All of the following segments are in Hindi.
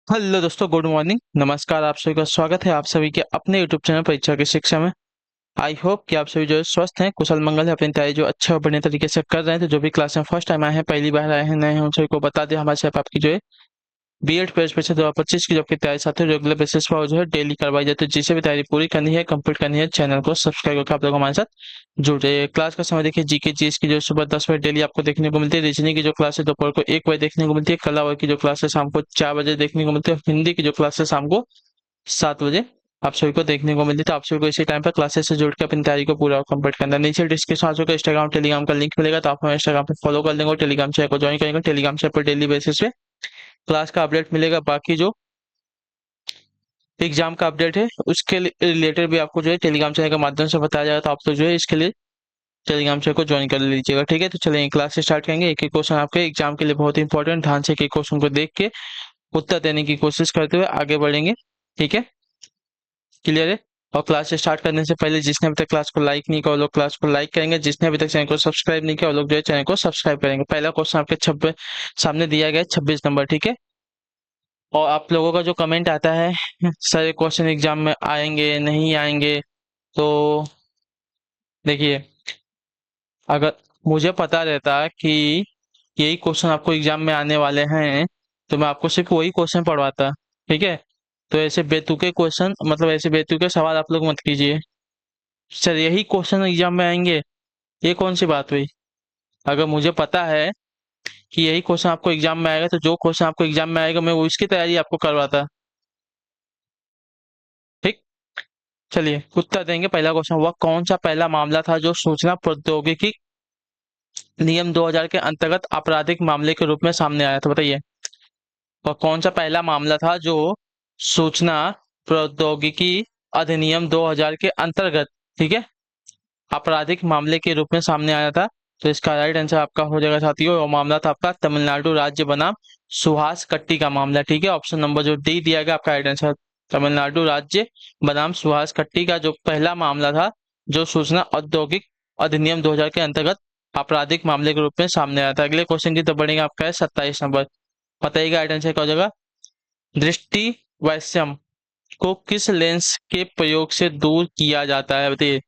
हेलो दोस्तों, गुड मॉर्निंग, नमस्कार। आप सभी का स्वागत है आप सभी के अपने यूट्यूब चैनल परीक्षा की शिक्षा में। आई होप कि आप सभी जो है स्वस्थ हैं, कुशल मंगल है, अपनी तैयारी जो अच्छे और बढ़िया तरीके से कर रहे हैं। तो जो भी क्लास में फर्स्ट टाइम आए हैं, पहली बार आए हैं, नए हैं, उन सभी को बता दें हमारे साथ आपकी जो है बीएड पेज पे से 2025 की जो आपकी तैयारी साथ है रेगुलर बेसिस पर जो है डेली करवाई जाती है। जिसे भी तैयारी पूरी करनी है, कंप्लीट करनी है, चैनल को सब्सक्राइब करके आप लोग हमारे साथ जुड़ जाइए। क्लास का समय देखिए, जीके जीएस की जो सुबह 10 बजे डेली आपको देखने को मिलती है। रीजनिंग की जो क्लास है दोपहर को 1 बजे देखने को मिलती है। कला वर्ग की जो क्लास है शाम को 4 बजे देखने को मिलती है। हिंदी की जो क्लास है शाम को 7 बजे आप सभी को देखने को मिलती है। तो आप सभी को इसी टाइम पर क्लासेस से जुड़ के अपनी तैयारी को पूरा कंप्लीट करना है। नीचे डिस्क्रिप्शन में इंस्टाग्राम टेलीग्राम का लिंक मिलेगा, तो आप हमें इंस्टाग्राम पे फॉलो कर लेंगे और टेलीग्राम चैनल को ज्वाइन करेंगे। टेलीग्राम चैनल पर डेली बेसिस पे क्लास का अपडेट मिलेगा। बाकी जो एग्जाम का अपडेट है उसके रिलेटेड भी आपको जो है टेलीग्राम चैनल के माध्यम से बताया जाएगा। तो आप तो जो है इसके लिए टेलीग्राम चैनल को ज्वाइन कर लीजिएगा, ठीक है। तो चलिए क्लास स्टार्ट करेंगे। एक एक क्वेश्चन आपके एग्जाम के लिए बहुत इंपॉर्टेंट, ध्यान से एक एक क्वेश्चन को देख के उत्तर देने की कोशिश करते हुए आगे बढ़ेंगे, ठीक है। क्लियर है। और क्लास स्टार्ट करने से पहले जिसने अभी तक क्लास को लाइक नहीं किया वो लोग क्लास को लाइक करेंगे। जिसने अभी तक चैनल को सब्सक्राइब नहीं किया वो लोग जो है चैनल को सब्सक्राइब करेंगे। पहला क्वेश्चन आपके 26 सामने दिया गया है, 26 नंबर, ठीक है। और आप लोगों का जो कमेंट आता है सारे क्वेश्चन एग्जाम में आएंगे नहीं आएंगे, तो देखिए, अगर मुझे पता रहता कि यही क्वेश्चन आपको एग्जाम में आने वाले हैं तो मैं आपको सिर्फ वही क्वेश्चन पढ़वाता, ठीक है। तो ऐसे बेतुके क्वेश्चन, मतलब ऐसे बेतुके सवाल आप लोग मत कीजिए। सर यही क्वेश्चन एग्जाम में आएंगे, ये कौन सी बात हुई। अगर मुझे पता है कि यही क्वेश्चन आपको एग्जाम में आएगा तो जो क्वेश्चन आपको एग्जाम में आएगा मैं वो इसकी तैयारी आपको करवाता, ठीक। चलिए उत्तर देंगे। पहला क्वेश्चन, वह कौन सा पहला मामला था जो सूचना प्रौद्योगिकी नियम 2000 के अंतर्गत आपराधिक मामले के रूप में सामने आया था, बताइए। वह कौन सा पहला मामला था जो सूचना प्रौद्योगिकी अधिनियम 2000 के अंतर्गत, ठीक है, आपराधिक मामले के रूप में सामने आया था। तो इसका राइट आंसर आपका हो जाएगा साथियों, और मामला था आपका तमिलनाडु राज्य बनाम सुहास कट्टी का मामला, ठीक है। ऑप्शन नंबर जो डी दिया गया आपका राइट आंसर, तमिलनाडु राज्य बनाम सुहास कट्टी का जो पहला मामला था जो सूचना औद्योगिक अधिनियम 2000 के अंतर्गत आपराधिक मामले के रूप में सामने आया था। अगले क्वेश्चन की तरफ बढ़ेंगे, आपका है 27 नंबर। बताइएगा राइट आंसर क्या हो जाएगा। दृष्टि वैषम्य को किस लेंस के प्रयोग से दूर किया जाता है, बताइए।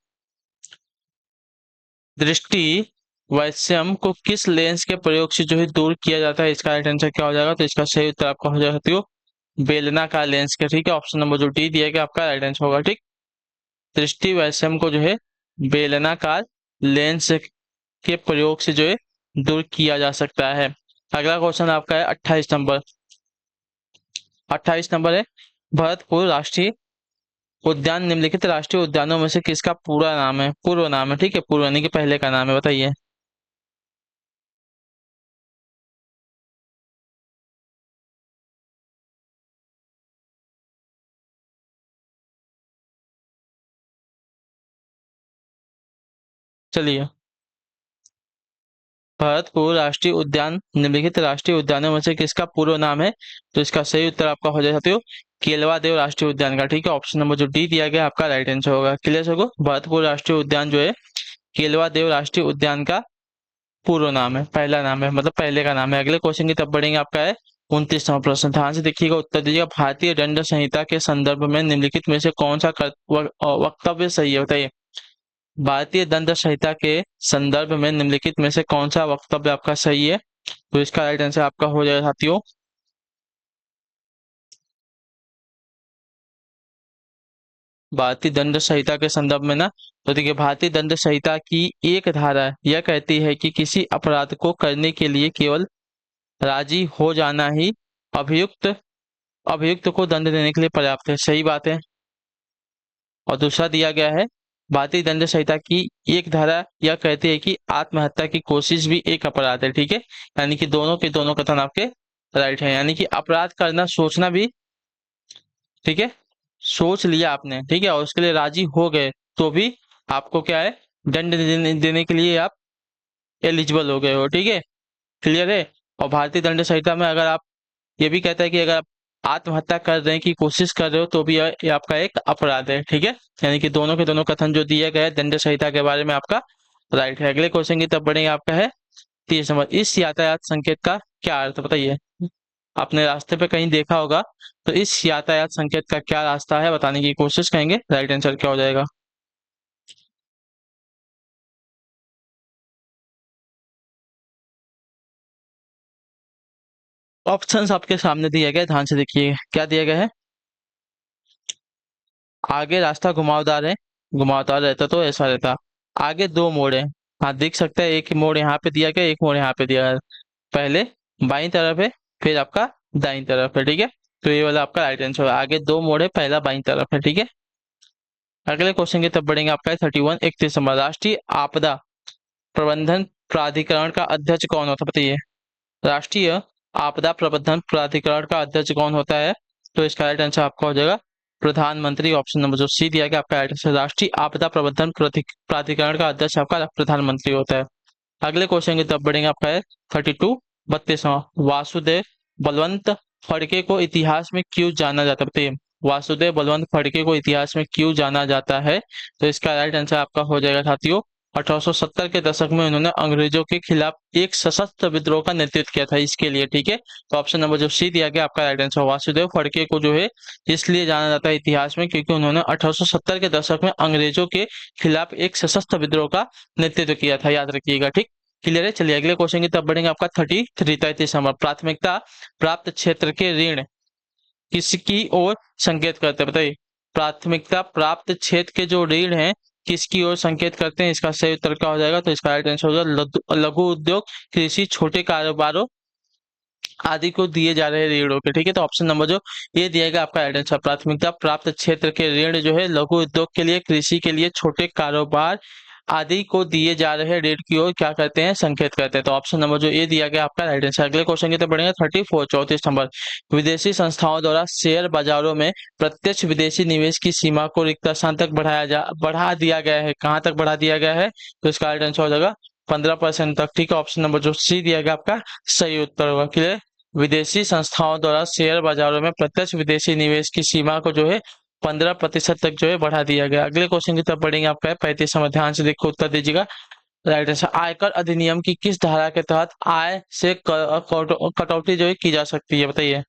दृष्टि वैषम्य को किस लेंस के प्रयोग से जो है दूर किया जाता है, इसका राइट आंसर क्या हो जाएगा। तो इसका सही उत्तर आपका हो जाएगा साथियों, बेलनाकार लेंस का, ठीक है। ऑप्शन नंबर जो डी दिया गया आपका राइट आंसर होगा, ठीक। दृष्टि वैषम्य को जो है बेलनाकार लेंस के प्रयोग से जो है दूर किया जा सकता है। अगला क्वेश्चन आपका है 28 नंबर। 28 नंबर है, भरतपुर राष्ट्रीय उद्यान निम्नलिखित राष्ट्रीय उद्यानों में से किसका पूरा नाम है, पूर्व नाम है, ठीक है, पूर्व यानी कि पहले का नाम है, बताइए। चलिए, भरतपुर राष्ट्रीय उद्यान निम्नलिखित राष्ट्रीय उद्यानों में से किसका पूर्व नाम है। तो इसका सही उत्तर आपका हो जाए साथियों, केलवा देव राष्ट्रीय उद्यान का, ठीक है। ऑप्शन नंबर जो डी दिया गया आपका राइट आंसर होगा। क्लियर सको, भरतपुर राष्ट्रीय उद्यान जो है केलवा देव राष्ट्रीय उद्यान का पूर्व नाम है, पहला नाम है, मतलब पहले का नाम है। अगले क्वेश्चन की तरफ बढ़ेंगे, आपका है 29वां प्रश्न। ध्यान से देखिएगा, उत्तर दीजिएगा। भारतीय दंड संहिता के संदर्भ में निम्नलिखित में से कौन सा वक्तव्य सही है, बताइए। भारतीय दंड संहिता के संदर्भ में निम्नलिखित में से कौन सा वक्तव्य आपका सही है। तो इसका राइट आंसर आपका हो जाएगा साथियों, भारतीय दंड संहिता के संदर्भ में ना, तो देखिए भारतीय दंड संहिता की एक धारा यह कहती है कि किसी अपराध को करने के लिए केवल राजी हो जाना ही अभियुक्त अभियुक्त को दंड देने के लिए पर्याप्त है, सही बात है। और दूसरा दिया गया है, भारतीय दंड संहिता की एक धारा यह कहती है कि आत्महत्या की कोशिश भी एक अपराध है, ठीक है। यानी कि दोनों के दोनों कथन आपके राइट है, यानी कि अपराध करना सोचना भी, ठीक है, सोच लिया आपने, ठीक है, और उसके लिए राजी हो गए तो भी आपको क्या है, दंड देने के लिए आप एलिजिबल हो गए हो, ठीक है। क्लियर है। और भारतीय दंड संहिता में अगर आप, ये भी कहता है कि अगर आप आत्महत्या कर रहे की कोशिश कर रहे हो तो भी ये आपका एक अपराध है, ठीक है। यानी कि दोनों के दोनों कथन जो दिए गए दंड संहिता के बारे में आपका राइट है। अगले क्वेश्चन की तरफ बढ़ेंगे, आपका है 30 नंबर। इस यातायात संकेत का क्या अर्थ, बताइए। आपने रास्ते पे कहीं देखा होगा, तो इस यातायात संकेत का क्या रास्ता है बताने की कोशिश करेंगे। राइट आंसर क्या हो जाएगा? ऑप्शंस आपके सामने दिया गया है, ध्यान से देखिए क्या दिया गया है। आगे रास्ता घुमावदार है, घुमावदार रहता तो ऐसा रहता। आगे दो मोड़ है, हाँ दिख सकता है, एक मोड़ यहाँ पे दिया गया, एक मोड़ यहाँ पे दिया गया। पहले बाईं तरफ है, फिर आपका दाईं तरफ है, ठीक है। तो ये वाला आपका राइट आंसर है। आगे दो मोड़ है, पहला बाईं तरफ है, ठीक है। अगले क्वेश्चन की तरफ बढ़ेंगे। आपका 31 राष्ट्रीय आपदा प्रबंधन प्राधिकरण का अध्यक्ष कौन होता है बताइए। राष्ट्रीय आपदा प्रबंधन प्राधिकरण का अध्यक्ष कौन होता है? तो इसका राइट आंसर आपका हो जाएगा प्रधानमंत्री। ऑप्शन नंबर जो सी दिया गया आपका राइट आंसर। राष्ट्रीय आपदा प्रबंधन प्राधिकरण का अध्यक्ष आपका प्रधानमंत्री होता है। अगले क्वेश्चन की तरफ बढ़ेंगे। आपका है 32 वासुदेव बलवंत फड़के को इतिहास में क्यों जाना जाता है बताइए। वासुदेव बलवंत फड़के को इतिहास में क्यों जाना जाता है? तो इसका राइट आंसर आपका हो जाएगा साथियों 1870 के दशक में उन्होंने अंग्रेजों के खिलाफ एक सशस्त्र विद्रोह का नेतृत्व किया था, इसके लिए, ठीक है। तो ऑप्शन नंबर जो सी दिया गया आपका राइट आंसर। वासुदेव फड़के को जो है इसलिए जाना जाता है इतिहास में क्योंकि उन्होंने 1870 के दशक में अंग्रेजों के खिलाफ एक सशस्त्र विद्रोह का नेतृत्व किया था, याद रखिएगा, ठीक। क्लियर है। चलिए अगले क्वेश्चन की तरफ बढ़ेंगे। आपका 33 नंबर प्राथमिकता प्राप्त क्षेत्र के ऋण किसकी ओर संकेत करते हैं बताइए। प्राथमिकता प्राप्त क्षेत्र के जो ऋण हैं किसकी ओर संकेत करते हैं? इसका सही उत्तर क्या हो जाएगा? तो इसका राइट आंसर होगा लघु उद्योग, कृषि, छोटे कारोबारों आदि को दिए जा रहे ऋणों के, ठीक है। तो ऑप्शन नंबर जो ये दिया गया आपका राइट आंसर। प्राथमिकता प्राप्त क्षेत्र के ऋण जो है लघु उद्योग के लिए, कृषि के लिए, छोटे कारोबार आदि को दिए जा रहे ऋण की ओर क्या करते हैं? संकेत करते हैं। तो ऑप्शन नंबर जो ये दिया गया आपका राइट आंसर। अगले क्वेश्चन की तरफ बढ़ेंगे। 34 नंबर विदेशी संस्थाओं द्वारा शेयर बाजारों में प्रत्यक्ष विदेशी निवेश की सीमा को रिक्त स्थान तक बढ़ा दिया गया है। कहाँ तक बढ़ा दिया गया है? तो इसका राइट आंसर हो जाएगा 15% तक, ठीक है। ऑप्शन नंबर जो सी दिया गया आपका सही उत्तर होगा। क्लियर। विदेशी संस्थाओं द्वारा शेयर बाजारों में प्रत्यक्ष विदेशी निवेश की सीमा को जो है 15% तक जो है बढ़ा दिया गया। अगले क्वेश्चन की तरफ बढ़ेंगे। आपका है 35 नंबर, ध्यान से देखो उत्तर दीजिएगा। Right answer. आयकर अधिनियम की किस धारा के तहत आय से कटौती जो है की जा सकती है बताइए।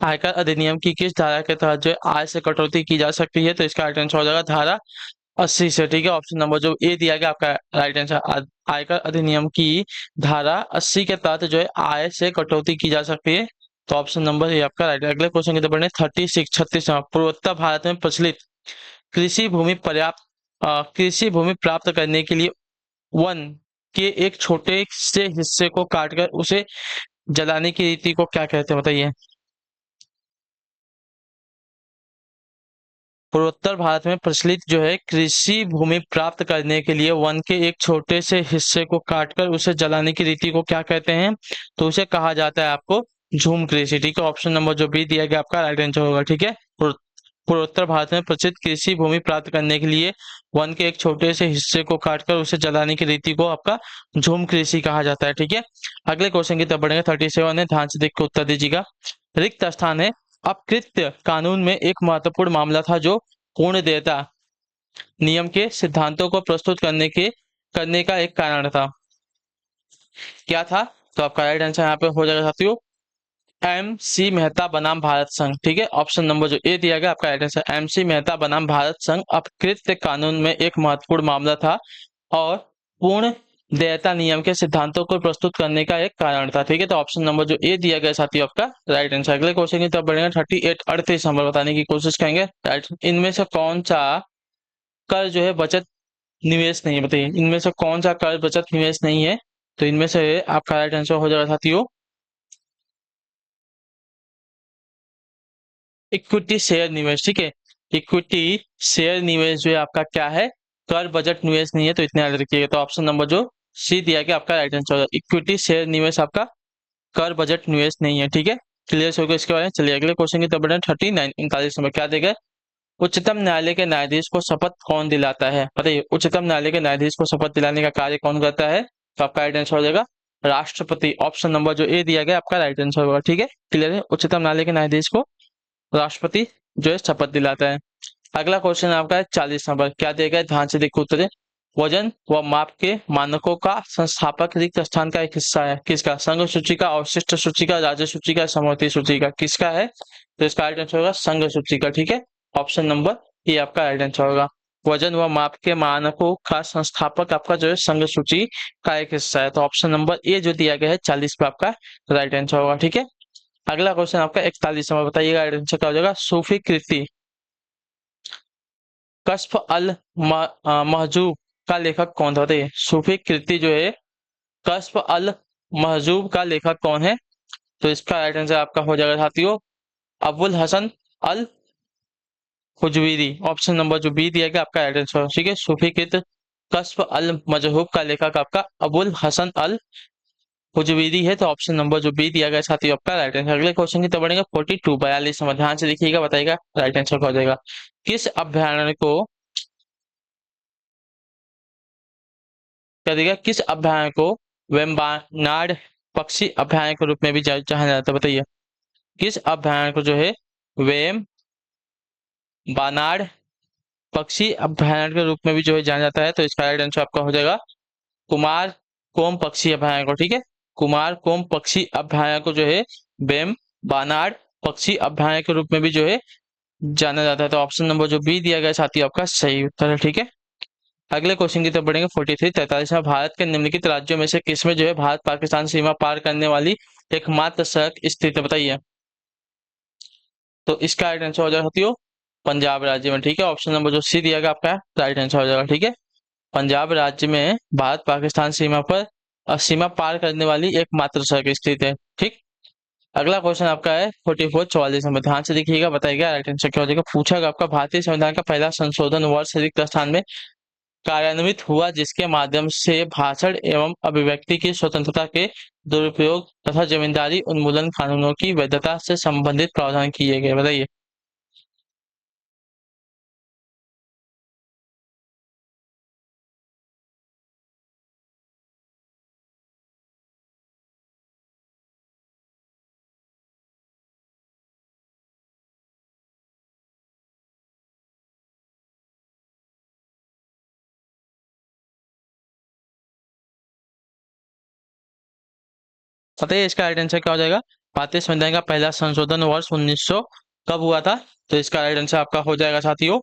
आयकर अधिनियम की किस धारा के तहत जो है आय से कटौती की जा सकती है? तो इसका राइट आंसर हो जाएगा धारा 80 से, ठीक है। ऑप्शन नंबर जो ए दिया गया आपका राइट आंसर। आयकर अधिनियम की धारा 80 के तहत जो है आय से कटौती की जा सकती है। तो ऑप्शन नंबर ये आपका राइट। अगले क्वेश्चन की तरफ बढ़े। 36 पूर्वोत्तर भारत में प्रचलित कृषि भूमि कृषि भूमि प्राप्त करने के लिए वन के एक छोटे से हिस्से को काटकर उसे जलाने की रीति को क्या कहते हैं बताइए। पूर्वोत्तर भारत में प्रचलित जो है कृषि भूमि प्राप्त करने के लिए वन के एक छोटे से हिस्से को काटकर उसे जलाने की रीति को क्या कहते हैं? तो उसे कहा जाता है आपको झूम कृषि, ठीक है। ऑप्शन नंबर जो बी दिया गया आपका राइट आंसर होगा, ठीक है। पूर्वोत्तर भारत में प्रचलित कृषि भूमि प्राप्त करने के लिए वन के एक छोटे से हिस्से को काटकर उसे जलाने की रीति को आपका झूम कृषि कहा जाता है, ठीक है। अगले क्वेश्चन की तरफ बढ़ेंगे। 37 है, ध्यान से देख के उत्तर दीजिएगा। रिक्त स्थान है अपकृत्य कानून में एक महत्वपूर्ण मामला था जो पूर्ण देयता नियम के सिद्धांतों को प्रस्तुत करने का एक कारण था। क्या था? तो आपका राइट आंसर यहाँ पे हो जाएगा साथियों MC मेहता बनाम भारत संघ, ठीक है। ऑप्शन नंबर जो ए दिया गया आपका राइट आंसर। MC मेहता बनाम भारत संघ अपकृत्य कानून में एक महत्वपूर्ण मामला था और पूर्ण देयता नियम के सिद्धांतों को प्रस्तुत करने का एक कारण था, ठीक है। तो ऑप्शन नंबर जो ए दिया गया साथियों आपका राइट आंसर। अगले क्वेश्चन की तरफ बढ़ेंगे। 38 नंबर बताने की कोशिश करेंगे। राइट, इनमें से कौन सा कर जो है बचत निवेश नहीं है बताइए। इनमें से कौन सा कर बचत निवेश नहीं है? तो इनमें से आपका राइट आंसर हो जाएगा साथियों इक्विटी शेयर निवेश, ठीक है। इक्विटी शेयर निवेश जो है आपका क्या है? कर बजट निवेश नहीं है, तो इतने याद रखिएगा। तो ऑप्शन नंबर जो सी दिया गया आपका राइट आंसर होगा। इक्विटी शेयर निवेश आपका कर बजट निवेश नहीं है, ठीक है। क्लियर हो गया इसके बारे में। चलिए अगले क्वेश्चन की तरफ बढ़े। 39 नंबर क्या देगा? उच्चतम न्यायालय के न्यायाधीश को शपथ कौन दिलाता है बताइए। उच्चतम न्यायालय के न्यायाधीश को शपथ दिलाने का कार्य कौन करता है? तो आपका राइट आंसर हो जाएगा राष्ट्रपति। ऑप्शन नंबर जो ए दिया गया आपका राइट आंसर होगा, ठीक है। क्लियर है। उच्चतम न्यायालय के न्यायाधीश को राष्ट्रपति जो है शपथ दिलाता है। अगला क्वेश्चन आपका है 40 नंबर क्या देगा? ध्यान से देखो उत्तर। वजन व माप के मानकों का संस्थापक रिक्त स्थान का एक हिस्सा है। किसका? संघ सूची का, अवशिष्ट सूची का, राज्य सूची का, समवर्ती सूची का, किसका है? तो इसका राइट आंसर होगा संघ सूची का। ठीक है, ऑप्शन नंबर ए आपका राइट आंसर होगा। वजन व माप के मानकों का संस्थापक आपका जो है संघ सूची का एक हिस्सा है, तो ऑप्शन नंबर ए जो दिया गया है 40 पे आपका राइट आंसर होगा। ठीक है, अगला क्वेश्चन आपका 41 नंबर, बताइएगा राइट आंसर क्या हो जाएगा। सूफी कृति कश्फ अल महजूब का लेखक कौन था? बताइए, सूफी कृति जो है कश्फ अल महजूब का लेखक कौन है? तो इसका राइट आंसर आपका हो जाएगा साथियों अबुल हसन अल हुजवीरी। ऑप्शन नंबर जो बी दिया गया आपका राइट आंसर। ठीक है, सूफी कृत कश्फ अल मजहूब का लेखक आपका अबुल हसन अल हुजवीरी है, तो ऑप्शन नंबर जो बी दिया गया साथियों आपका राइट आंसर। अगले क्वेश्चन की तरफ बढ़ेंगे 42 42 नंबर, ध्यान से देखिएगा, बताइएगा राइट आंसर क्या हो जाएगा। किस अभ्यारण्य को क्या देगा? किस अभ्यारण्य को वेम्बानाड पक्षी अभ्यारण्य के रूप में भी जाना जाता है? बताइए, किस अभ्यारण्य को जो है वेम बानाड पक्षी अभ्यारण्य के रूप में भी जो है जाना जाता है? तो इसका राइट आंसर आपका हो जाएगा कुमार कोम पक्षी अभ्यारण्य को। ठीक है, कुमार कोम पक्षी अभ्यारण्य को जो है बेम बानाड पक्षी अभ्यारण्य के रूप में भी जो है जाना जाता है, तो ऑप्शन नंबर जो बी दिया गया साथी आपका सही उत्तर है। ठीक है, अगले क्वेश्चन की तरफ बढ़ेंगे 43 43 में, भारत के निम्नलिखित राज्यों में से किसमें जो है भारत पाकिस्तान सीमा पार करने वाली एकमात्र सड़क स्थित है? बताइए, तो इसका राइट आंसर हो जाएगा साथियों पंजाब राज्य में। ठीक है, ऑप्शन नंबर जो सी दिया गया आपका राइट आंसर हो जाएगा। ठीक है, पंजाब राज्य में भारत पाकिस्तान सीमा पर सीमा पार करने वाली एकमात्र सड़क स्थित है। ठीक, अगला क्वेश्चन आपका है 44 44 नंबर, ध्यान से देखिएगा, बताइएगा राइट आंसर क्या हो जाएगा। पूछा गया आपका भारतीय संविधान का पहला संशोधन वर्ष रिक्त स्थान में कार्यान्वित हुआ जिसके माध्यम से भाषण एवं अभिव्यक्ति की स्वतंत्रता के दुरुपयोग तथा जमींदारी उन्मूलन कानूनों की वैधता से संबंधित प्रावधान किए गए? बताइए, बताइए इसका राइट आंसर क्या हो जाएगा। भारतीय संविधान का पहला संशोधन वर्ष 1900 कब हुआ था? तो इसका राइट आंसर आपका हो जाएगा साथियों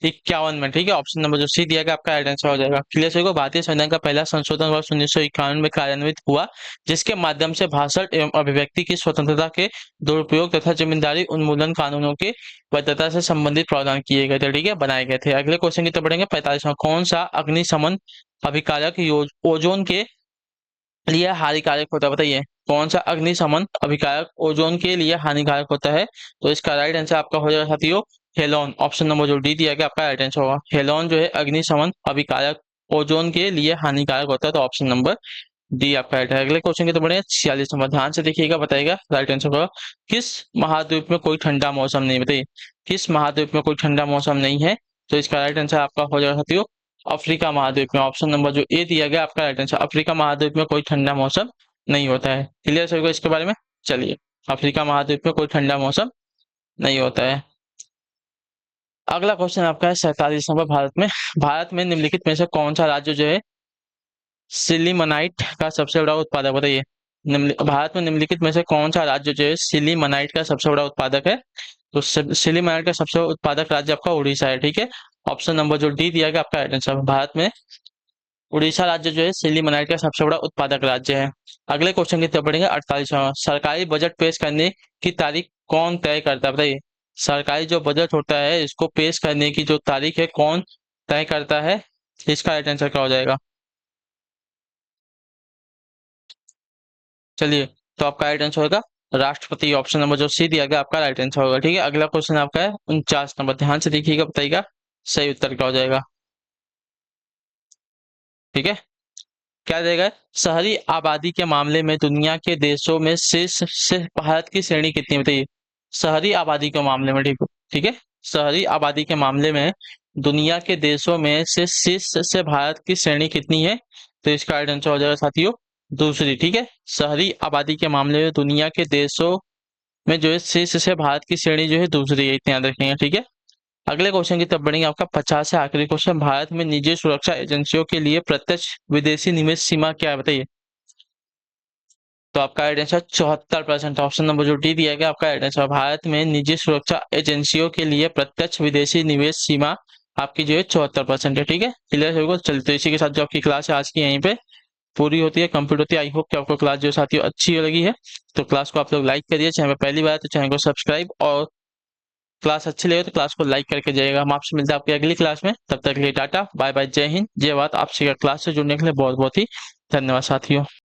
51 में। ठीक है, ऑप्शन नंबर जो सी दिया गया आपका राइट आंसर हो जाएगा। क्लियर सभी को, भारतीय संविधान का पहला संशोधन वर्ष 1951 में कार्यान्वित हुआ जिसके माध्यम से भाषण एवं अभिव्यक्ति की स्वतंत्रता के दुरुपयोग तथा जमींदारी उन्मूलन कानूनों के वैधता से संबंधित प्रावधान किए गए थे। ठीक है, बनाए गए थे। अगले क्वेश्चन की तरफ बढ़ेंगे 45 में, कौन सा अग्निशमन अभिकारक ओजोन के लिए हानिकारक होता है? बताइए, कौन सा अग्निशमन अभिकारक ओजोन के लिए हानिकारक होता है? तो इसका राइट आंसर आपका हो जाएगा साथियों हेलोन। ऑप्शन नंबर जो डी दिया गया आपका राइट आंसर होगा हेलोन जो है अग्निशमन अभिकारक ओजोन के लिए हानिकारक होता है, तो ऑप्शन नंबर डी आपका राइट है। अगले क्वेश्चन की तो बढ़े 46 नंबर, ध्यान से देखिएगा, बताइएगा राइट आंसर होगा किस महाद्वीप में कोई ठंडा मौसम नहीं? बताइए, किस महाद्वीप में कोई ठंडा मौसम नहीं है? तो इसका राइट आंसर आपका हो जाएगा साथियों अफ्रीका महाद्वीप में। ऑप्शन नंबर जो ए दिया गया आपका राइट आंसर, अफ्रीका महाद्वीप में कोई ठंडा मौसम नहीं होता है। क्लियर सभी को इसके बारे में? चलिए, अफ्रीका महाद्वीप में कोई ठंडा मौसम नहीं होता है। अगला क्वेश्चन आपका है 47 नंबर, भारत में निम्नलिखित में से कौन सा राज्य जो है सिलीमनाइट का सबसे बड़ा उत्पादक? बताइए, भारत में निम्नलिखित में से कौन सा राज्य जो है सिलीमनाइट का सबसे बड़ा उत्पादक है? तो सिलीमनाइट का सबसे बड़ा उत्पादक राज्य आपका उड़ीसा है। ठीक है, ऑप्शन नंबर जो डी दिया गया आपका राइट आंसर, भारत में उड़ीसा राज्य जो है सिलीमनाइट का सबसे बड़ा उत्पादक राज्य है। अगले क्वेश्चन की तरफ बढ़ेंगे 48वां, सरकारी बजट पेश करने की तारीख कौन तय करता है? बताइए, सरकारी जो बजट होता है इसको पेश करने की जो तारीख है कौन तय करता है? इसका राइट आंसर क्या हो जाएगा? चलिए, तो आपका राइट आंसर होगा राष्ट्रपति। ऑप्शन नंबर जो सी दिया गया आपका राइट आंसर होगा। ठीक है, अगला क्वेश्चन आपका है 49 नंबर, ध्यान से देखिएगा, बताइएगा सही उत्तर क्या हो जाएगा। ठीक है, क्या देगा? शहरी आबादी के मामले में दुनिया के देशों में शीर्ष से भारत की श्रेणी कितनी? बताइए, शहरी आबादी के मामले में। ठीक है, शहरी आबादी के मामले में दुनिया के देशों में से शीर्ष से भारत की श्रेणी कितनी है? तो इसका राइट आंसर हो जाएगा साथियों दूसरी। ठीक है, शहरी आबादी के मामले में दुनिया के देशों में जो है शीर्ष से भारत की श्रेणी जो है दूसरी है, इतना याद रखेंगे। ठीक है, अगले क्वेश्चन की तरफ बढ़ेंगे। आपका 50 से आखिरी क्वेश्चन, भारत में निजी सुरक्षा एजेंसियों के लिए प्रत्यक्ष विदेशी निवेश सीमा क्या है, बताइए। तो आपका राइट आंसर 74%, ऑप्शन नंबर जो डी दिया गया आपका राइट आंसर। भारत में निजी सुरक्षा एजेंसियों के लिए प्रत्यक्ष विदेशी निवेश सीमा आपकी जो है 74% है। ठीक है, क्लियर है बिल्कुल। चलिए, तो इसी के साथ जो आपकी क्लास है आज की यहीं पे पूरी होती है, कंप्लीट होती है। आई होप कि आपको क्लास जो साथियों अच्छी लगी है। तो क्लास को आप लोग लाइक करिए, चैनल पर पहली बार है तो चैनल को सब्सक्राइब, और क्लास अच्छी लगे तो क्लास को लाइक करके जाइएगा। हम आपसे मिलते हैं आपकी अगली क्लास में, तब तक के लिए टाटा बाय बाय, जय हिंद जय भारत। आपसे क्लास से जुड़ने के लिए बहुत बहुत ही धन्यवाद साथियों।